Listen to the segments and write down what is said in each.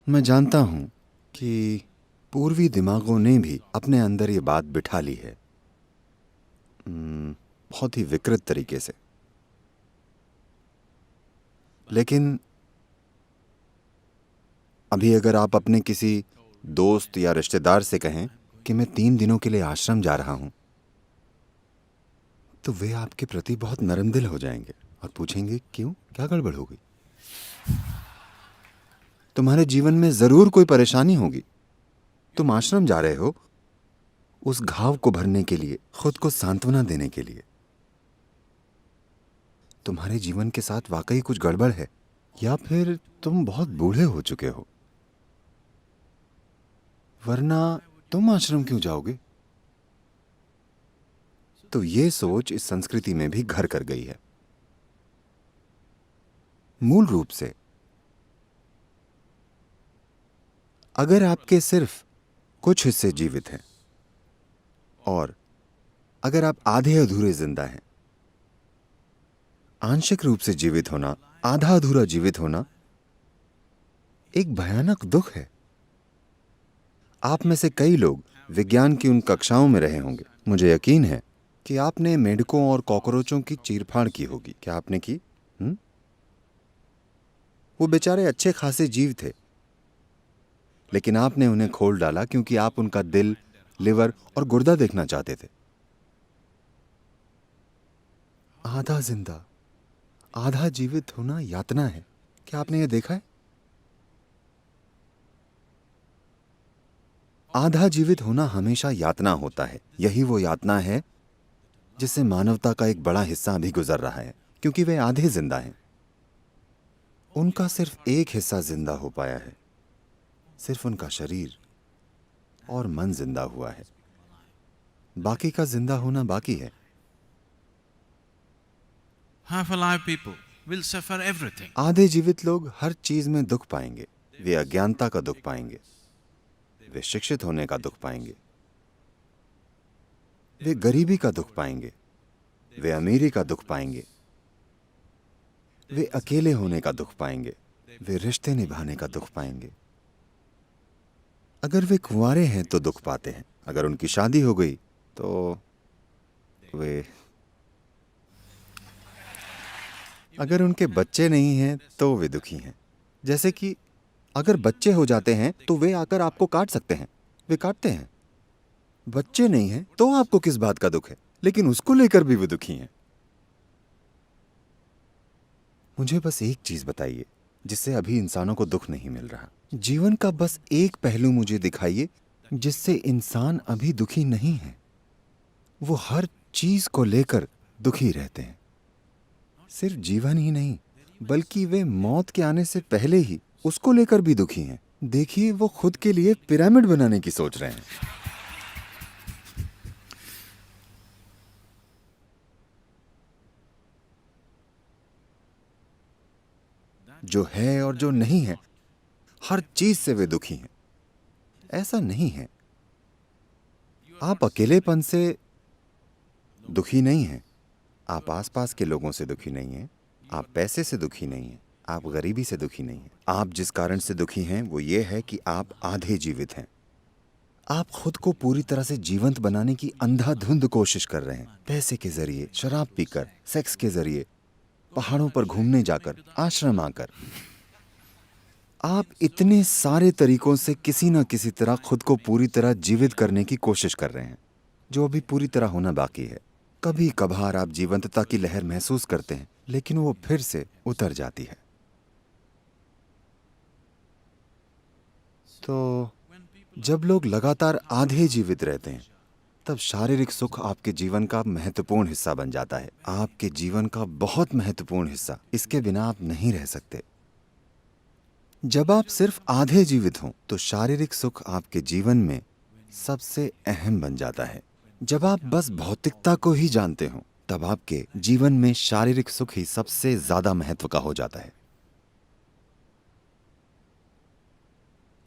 मैं जानता हूं कि पूर्वी दिमागों ने भी अपने अंदर ये बात बिठा ली है, बहुत ही विकृत तरीके से। लेकिन अभी अगर आप अपने किसी दोस्त या रिश्तेदार से कहें कि मैं 3 दिनों के लिए आश्रम जा रहा हूं, तो वे आपके प्रति बहुत नरम दिल हो जाएंगे और पूछेंगे, क्यों, क्या गड़बड़ हो गई? तुम्हारे जीवन में जरूर कोई परेशानी होगी। तुम आश्रम जा रहे हो उस घाव को भरने के लिए, खुद को सांत्वना देने के लिए। तुम्हारे जीवन के साथ वाकई कुछ गड़बड़ है, या फिर तुम बहुत बूढ़े हो चुके हो, वरना तुम आश्रम क्यों जाओगे? तो ये सोच इस संस्कृति में भी घर कर गई है। मूल रूप से अगर आपके सिर्फ कुछ हिस्से जीवित हैं और अगर आप आधे अधूरे जिंदा हैं, आंशिक रूप से जीवित होना, आधा अधूरा जीवित होना एक भयानक दुख है। आप में से कई लोग विज्ञान की उन कक्षाओं में रहे होंगे। मुझे यकीन है कि आपने मेंढकों और कॉकरोचों की चीरफाड़ की होगी। क्या आपने की? वो बेचारे अच्छे खासे जीव थे, लेकिन आपने उन्हें खोल डाला क्योंकि आप उनका दिल, लिवर और गुर्दा देखना चाहते थे। आधा जिंदा, आधा जीवित होना यातना है। क्या आपने ये देखा है? आधा जीवित होना हमेशा यातना होता है। यही वो यातना है जिससे मानवता का एक बड़ा हिस्सा अभी गुजर रहा है, क्योंकि वे आधे जिंदा हैं। उनका सिर्फ एक हिस्सा जिंदा हो पाया है, सिर्फ उनका शरीर और मन जिंदा हुआ है। बाकी का जिंदा होना बाकी है। Half alive people will suffer everything. आधे जीवित लोग हर चीज में दुख पाएंगे। वे अज्ञानता का दुख पाएंगे, वे शिक्षित होने का दुख पाएंगे, वे गरीबी का दुख पाएंगे, वे अमीरी का दुख पाएंगे, वे अकेले होने का दुख पाएंगे, वे रिश्ते निभाने का दुख पाएंगे। अगर वे कुंवारे हैं तो दुख पाते हैं, अगर उनकी शादी हो गई तो वे, अगर उनके बच्चे नहीं हैं तो वे दुखी हैं। जैसे कि अगर बच्चे हो जाते हैं तो वे आकर आपको काट सकते हैं, वे काटते हैं। बच्चे नहीं हैं तो आपको किस बात का दुख है, लेकिन उसको लेकर भी वे दुखी हैं। मुझे बस एक चीज बताइए जिससे अभी इंसानों को दुख नहीं मिल रहा। जीवन का बस एक पहलू मुझे दिखाइए जिससे इंसान अभी दुखी नहीं है। वो हर चीज को लेकर दुखी रहते हैं। सिर्फ जीवन ही नहीं, बल्कि वे मौत के आने से पहले ही उसको लेकर भी दुखी हैं। देखिए, वो खुद के लिए पिरामिड बनाने की सोच रहे हैं। जो है और जो नहीं है, हर चीज से वे दुखी हैं। ऐसा नहीं है। आप अकेलेपन से दुखी नहीं हैं, आप आसपास के लोगों से दुखी नहीं हैं, आप पैसे से दुखी नहीं हैं, आप गरीबी से दुखी नहीं हैं। आप जिस कारण से दुखी हैं वो ये है कि आप आधे जीवित हैं। आप खुद को पूरी तरह से जीवंत बनाने की अंधाधुंध कोशिश कर रहे हैं, पैसे के जरिए, शराब पीकर, सेक्स के जरिए, पहाड़ों पर घूमने जाकर, आश्रम आकर। आप इतने सारे तरीकों से किसी न किसी तरह खुद को पूरी तरह जीवित करने की कोशिश कर रहे हैं, जो अभी पूरी तरह होना बाकी है। कभी कभार आप जीवंतता की लहर महसूस करते हैं, लेकिन वो फिर से उतर जाती है। तो जब लोग लगातार आधे जीवित रहते हैं, तब शारीरिक सुख आपके जीवन का महत्वपूर्ण हिस्सा बन जाता है, आपके जीवन का बहुत महत्वपूर्ण हिस्सा। इसके बिना आप नहीं रह सकते। जब आप सिर्फ आधे जीवित हों तो शारीरिक सुख आपके जीवन में सबसे अहम बन जाता है। जब आप बस भौतिकता को ही जानते हो, तब आपके जीवन में शारीरिक सुख ही सबसे ज्यादा महत्व का हो जाता है।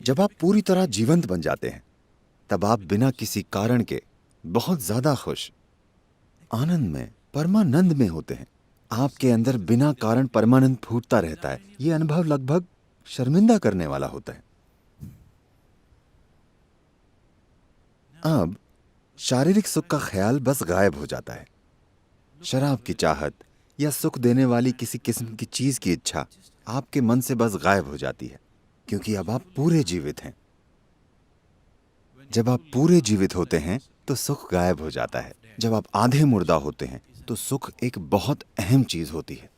जब आप पूरी तरह जीवंत बन जाते हैं, तब आप बिना किसी कारण के बहुत ज्यादा खुश, आनंद में, परमानंद में होते हैं। आपके अंदर बिना कारण परमानंद फूटता रहता है। यह अनुभव लगभग शर्मिंदा करने वाला होता है। अब शारीरिक सुख का ख्याल बस गायब हो जाता है। शराब की चाहत या सुख देने वाली किसी किस्म की चीज की इच्छा आपके मन से बस गायब हो जाती है, क्योंकि अब आप पूरे जीवित हैं। जब आप पूरे जीवित होते हैं तो सुख गायब हो जाता है। जब आप आधे मुर्दा होते हैं तो सुख एक बहुत अहम चीज होती है।